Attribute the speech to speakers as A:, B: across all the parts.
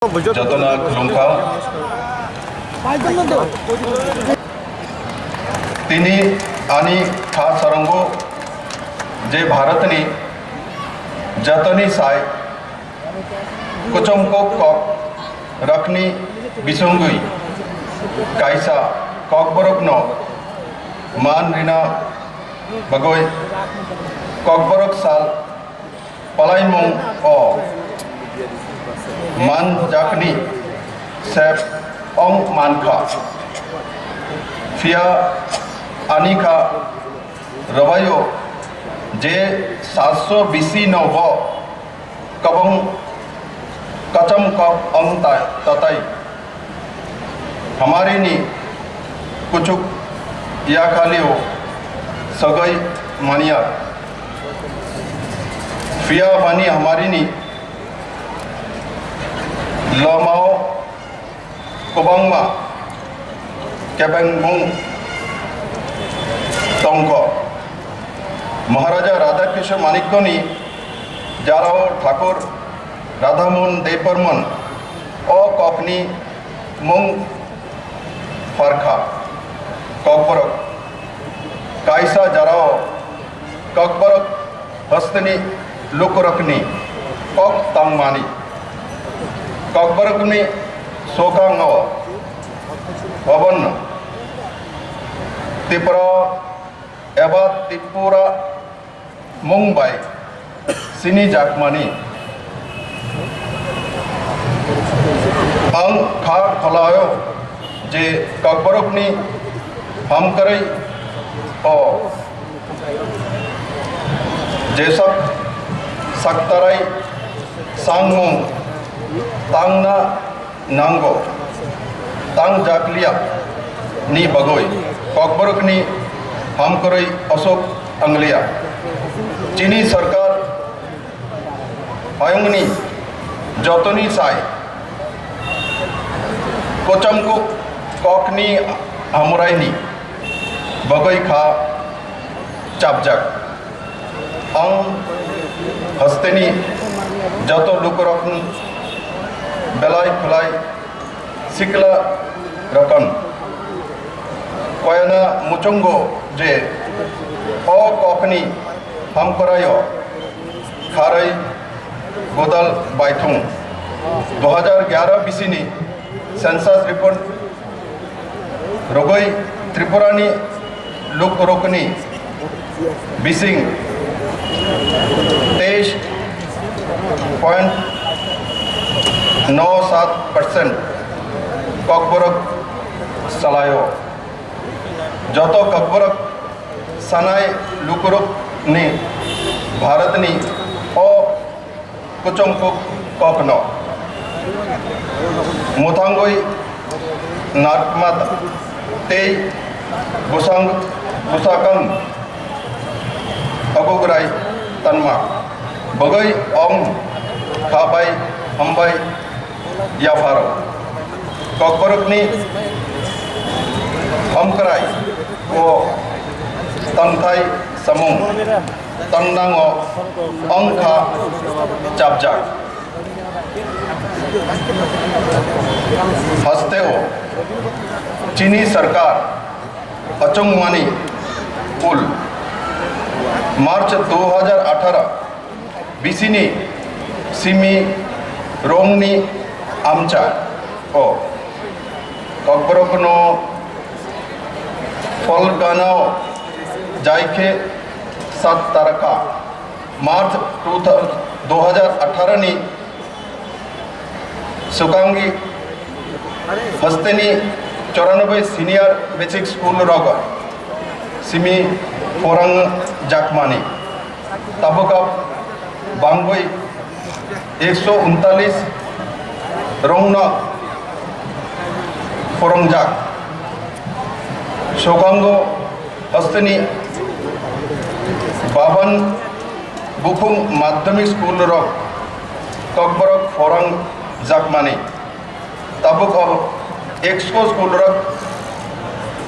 A: जतना खुलुमखा तिनी आनी खास सरंगो जे भारतनी जतनी साय कुचमको कॉक रखनी बिसुंगुई काइसा कॉकबरक नो मान रिना बगोय कॉकबरक साल पलाइमोंग ओ मान जाकनी सेप ओंग मानखा फिया आनिका रवायो जे 700 बीसी नौ कबंग कचम कप अंग तताई हमारी नी कुचुक या खालियो सगई मानिया फिया बानी हमारी नी लमाओ कुबंगमा केबंगमुंग तोंको महाराजा राधाकृष्ण मानिकोनी जाराओ ठाकुर राधामोहन देवबर्मन ओ कॉकनी मुंग फरखा कॉकबरक काइसा जाराओ कॉकबरक हस्तनी लुकरकनी कॉक तांगमानी कॉकबरकनी सोकांग वबन त्रिपुरा एबा त्रिपुरा मुंबई सिनी जाकमानी अंग खा खलायो जे कॉकबरकनी हम करई ओ जे सब सक्तराई सांगमुंग तांगना नांगो तांग जाकलिया नी बगोई कॉकबरक नी हम करई अशोक अंगलिया चीनी सरकार आयंगनी जतनी साय कोचमको कॉकनी हमराइनी बगोई खा चापजाक अंग हस्तेनी जतो लुकरकन बेलाई खुलाई सिकला रकन कोयना मुचुंगो जे ओ कॉकनी हम करायो खारई गोदल बाइथुंग 2011 बीसीनी सेंसस रिपोर्ट रोगई त्रिपुरानी लुकरकनी बिसिंग 23.97% कॉकबरक सलायो जतो कॉकबरक सनाय लुकरक ने भारतनी ओ कुचमको कॉकनो मुथांगोई नाटमत ते गुसांग गुसाकंग अगुगराई तन्मा बगई ओंग खाबाई हम्बाई या फारो कॉकबरकनी हमकराई ओ तंथाई समुंग तंगनांगो अंखा चापजाक हस्ते हो चीनी सरकार अचंगवानी पुल मार्च 2018 बीसीनी सिमी रोंगनी आमचा ओ कॉकबरकनो फलगानाओ जायके 7 तारखा मार्च 2018 नी सुकांगी हस्तेनी 94 सीनियर बेसिक स्कूल रोगा सिमी फोरंग जाकमानी तबका बांगोई 139 रोंगना फोरंगजाक शोकांगो हस्तनी बाबन बुकुंग माध्यमिक स्कूल रोग कॉकबरक फोरंग जाकमानी तबुक अब एक्सको स्कूल रोग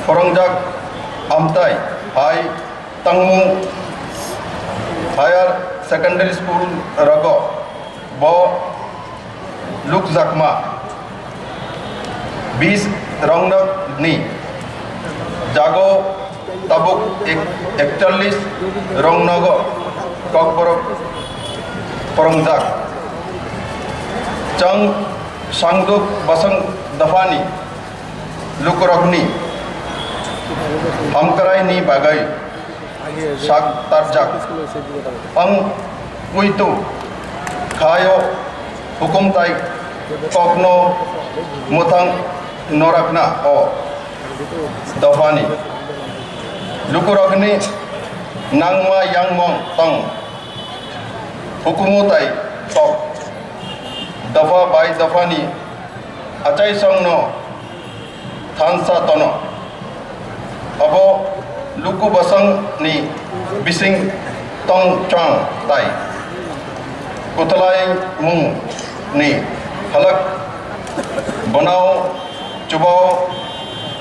A: फोरंगजाक अमताई हाई तंगमुंग हायर सेकेंडरी स्कूल रगो बो luk zakma 20 rongnak ni jago tabuk 41 rongnago kokborok porongjak Chang Sangduk Basang Dafani Lukuragni Hamkarai ni bagai Sak Tarjak Ang Kuitu Kayo Hukum Tai Kokno Mutang Norakna O Dafani Lukuragni Nangma Yangmong Tang Hukumutai Tok Dafa by Dafani Achai Songno Thansa Tono Abo Luku Basang ni Bising Tong Chang Tai Kutalai Mung ni Halak Banao Chubao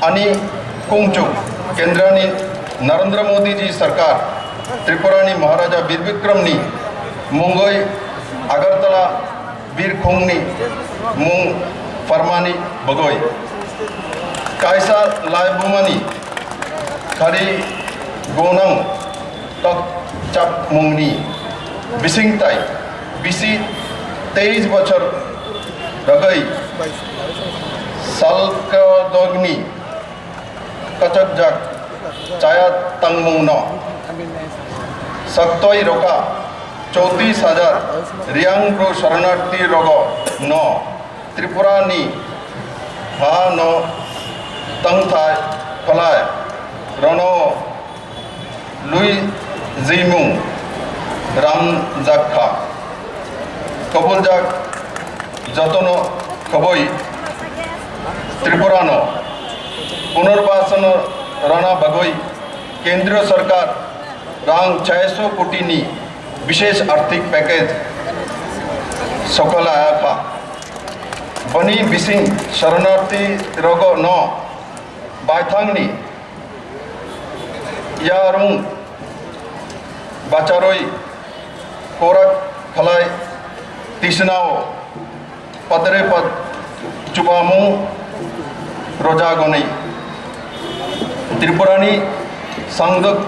A: Ani Kungchuk Kendrani Narendra Modi ji Sarkar Tripurani Maharaja Bir Bikram ni Mungoi Agartala Bir Khongni Mung Farmani Bagoi Kaisa Laibumani Khari Gonang Tak Chap Mungni Bising Tai Bisi 23 bachar Ragai Salkadogni Kachak Jak Chaya Tangmung No Saktoi Roka 34,000 Riang Pro Sharanarthi Rogo No Tripurani Ha No Tang Thai Phalai Rono Lui Zimung Ram Jakha Kabul Jak Jatono Kaboi Tripurano Punarbasana Rana Bagoi Kendra Sarkar Rang 600 कोटी नी विशेष आर्थिक package सकल आया था बनी बिसिंग शरणार्थी रोगो न बायथांगनी यारुंग बाचारोई कोरक खलाई तिसनाओ पदरे पद चुबामू रोजागोनी त्रिपुरानी संगदक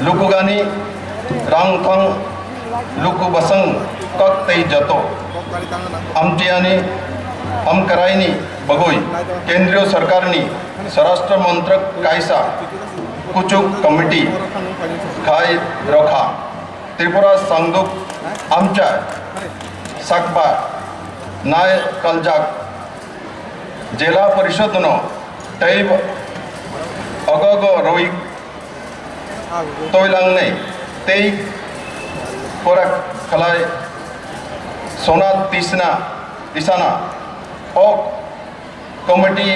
A: लुकुगानी रांगथंग लुकु बसंग कक तई जतो आमचियानी हमकराईनी बगोई केंद्रीय सरकारनी स्वराष्ट्र मंत्रक कायसा कुचुक कमिटी खाई रखा त्रिपुरा संगदुक आमचा सकबा नाय कलजाक जिला परिषद नो तैब अगग रोई तोयलांगने तेई कोरक खलाई सोना तिसना ओ कमिटी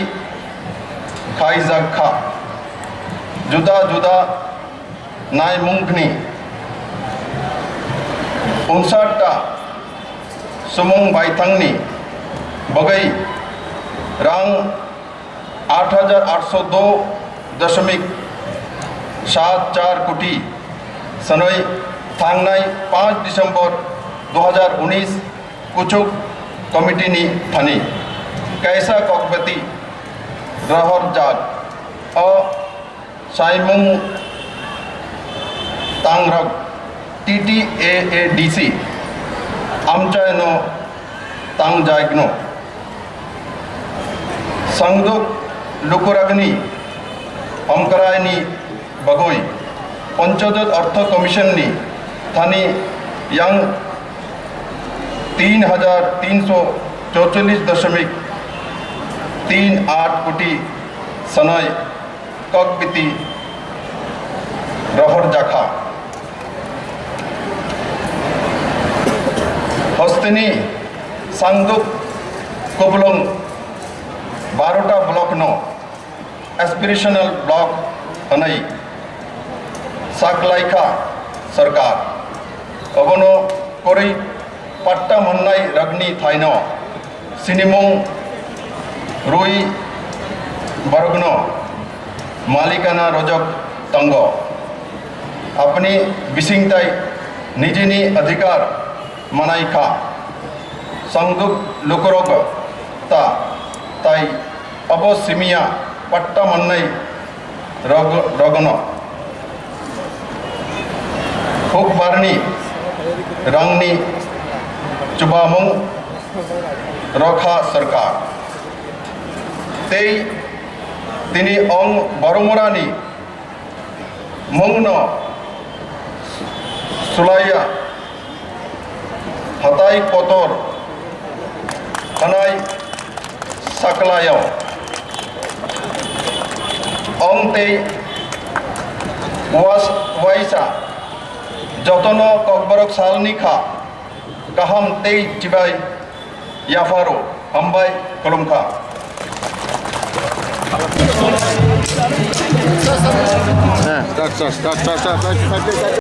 A: खाई जखा जुदा जुदा नाय मुंगनी 59 सुमुंग बाइथंगनी बगई रंग 8,802.74 कोटी सनई थांगनाई 5 दिसंबर 2019 कुचुक कमिटी नी थनी कैसा कॉकबती रहर जाग अ साइमुंग तांगरग TTAADC आमचायनो तांगजायगनो संगदुक लुकुरागनी हमकरायनी बगोई पंचदश अर्थ कमीशन नी थानी यांग 3,344.38 कोटी सनय ककबिती रहर जाखा हस्तिनी सांगदुक कोबलंग 12टा ब्लॉक नो एस्पिरेशनल ब्लॉक हनई साकलाइखा सरकार अबनो कोरी पट्टा मन्नाई रगनी थाइनो सिनिमोंग रुई बरगनो मालिकाना रोजक तंगो अपनी बिसिंगताई निजिनी अधिकार मनाई खा sanggup lukurok ta tai abo simia patta mannai rogono huk barni rangni chubamung rokha sarkar tei tini ong boromorani mungno sulaya hatai kotor hanai saklayaw ong tei waisa jotono kokborok salni kha kaham tei jibai yafaro hambai kolomkha
B: Start.